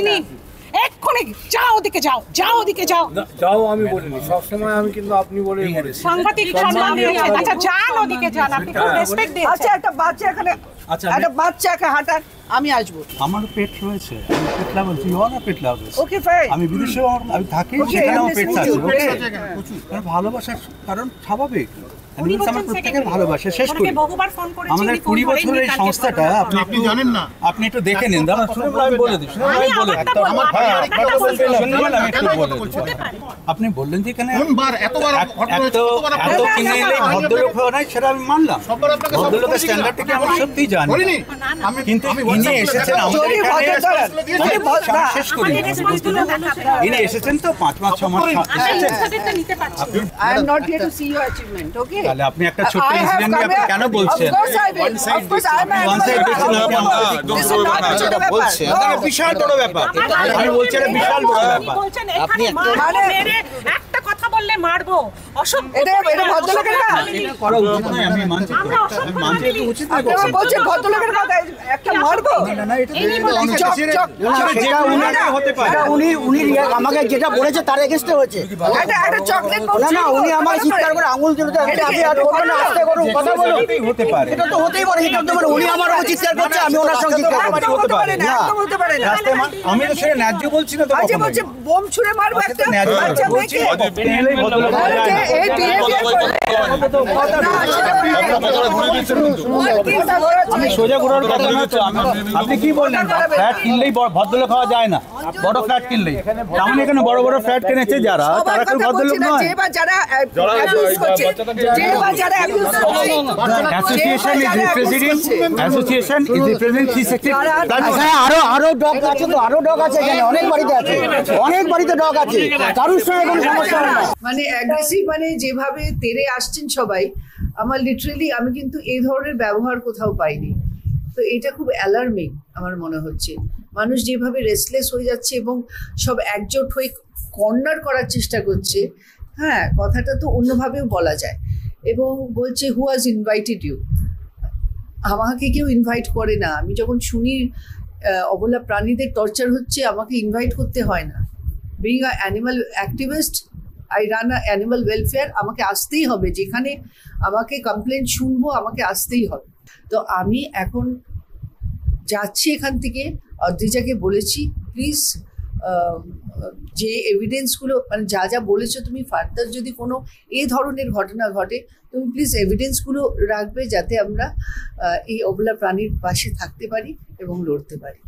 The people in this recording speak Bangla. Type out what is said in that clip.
বলিনি, এক্ষুনি যাও ওদিকে, যাও যাও ওদিকে যাও। যাও আমি বলিনি, সবসময় আমি কিন্তু আপনি বলেই বলেছি। সাংঘাতিক সম্মান দিয়েছেন। আচ্ছা যান ওদিকে যান, আপনি খুব রেসপেক্ট দিয়েছেন। আচ্ছা একটা বাচ্চা এখানে, একটা বাচ্চা একা হাঁটার, আমি আসবো। আমার পেট রয়েছে, আমি পেট লাভার, you R pet lover. Okay fine. আমি বিদেশে আমি থাকি, সেখানে আমার পেট আছে। ওকে, কারণ ভালোবাসার কারণ স্বাভাবিক। আমার প্রত্যেকের ভালোবাসা শেষ করি। আমাদের 20 বছরের এই সংস্থাটা আপনি জানেন না, আপনি একটু দেখে নিন। দাঁড়ান, শুনুন আমি বলে দিই। আমি বলে দিই, আপনি বললেন যে এখানে এত কিনে এলে ভদ্রলোক হওয়া নাই, সেটা আমি মানলাম। ভদ্রলোকের স্ট্যান্ডার্ডটা কি আমরা সত্যিই জানি, কিন্তু ইনি এসেছেন আমাদের এখানে। শেষ করি, ইনি এসেছেন তো 5 মাস 6 মাস এসেছেন। I am not here to see your achievement, okay? তাহলে আপনি একটা ছোট্ট ইনসিডেন্ট নিয়ে আপনি কেন বলছেন? বিশাল বড় ব্যাপার, আমি বলছি এটা বিশাল বড় ব্যাপার। আপনি একটা কথা বললে মারবো, অসভ্য। এটা ভদ্রলোকের কথা, এটা করা উচিত নয়, আমি মানছি। আমি মানছি এটা উচিত নয়। আপনি বলছেন ভদ্রলোকের কথা, একটা মারবো? না, এটা যেটা হতে পারে। উনি আমাকে যেটা বলেছে তার এগেইনস্টে হয়েছে। একটা চকলেট না, উনি আমার চিৎকার করে আঙুল তুলে আপনি আর বলবেন না, আস্তে করুন, কথা বলুন। হতে পারে, এটা তো হতেই পারে, এটা হতে পারে। উনি আমার চিৎকার করছে, আমি ওনার সঙ্গে চিৎকার করছি। হতে পারে না, একদম হতে পারে না। আমি তো সেটা ন্যায্য বলছি না তো। আজকে বলছে বোম ছুঁড়ে মারবো একটা বাচ্চা মেয়েকে। এই বিহেভিয়ার আমি সোজা ঘুরার কথা না তো। আপনি কি বললেন? ফ্ল্যাট কিনলেই ভদ্রলোক হওয়া যায় না, বড় ফ্ল্যাট কিনলেই। তেমন এখানে বড় বড় ফ্ল্যাট কিনেছে যারা, তারা কেউ ভদ্রলোক নয়। Association is representing 360। আরো ডগ আছে তো, আরো ডগ আছে এখানে, অনেক বাড়িতে আছে, অনেক বাড়িতে ডগ আছে, কারোর সঙ্গে কোনো সমস্যা হয় না। মানে অ্যাগ্রেসিভ, মানে যেভাবে তেড়ে আসছেন সবাই, আমার লিটারালি আমি কিন্তু এই ধরনের ব্যবহার কোথাও পাইনি। তো এটা খুব অ্যালার্মিং আমার মনে হচ্ছে। মানুষ যেভাবে রেসলেস হয়ে যাচ্ছে এবং সব একজোট হয়ে কর্নার করার চেষ্টা করছে। হ্যাঁ, কথাটা তো অন্যভাবেও বলা যায়। এবং বলছে হু হ্যাজ ইনভাইটেড ইউ। আমাকে কেউ ইনভাইট করে না। আমি যখন শুনি অবলা প্রাণীদের টর্চার হচ্ছে, আমাকে ইনভাইট করতে হয় না। Being a animal activist, I run a animal welfare, আমাকে আসতেই হবে। যেখানে আমাকে কমপ্লেন শুনবো, আমাকে আসতেই হবে। তো আমি এখন যাচ্ছি এখান থেকে। অদ্রিজাকে বলেছি, প্লিজ যে এভিডেন্সগুলো, মানে যা যা বলেছো তুমি, ফার্দার যদি কোনো এই ধরনের ঘটনা ঘটে, তুমি প্লিজ এভিডেন্সগুলো রাখবে, যাতে আমরা এই অবলা প্রাণীর পাশে থাকতে পারি এবং লড়তে পারি।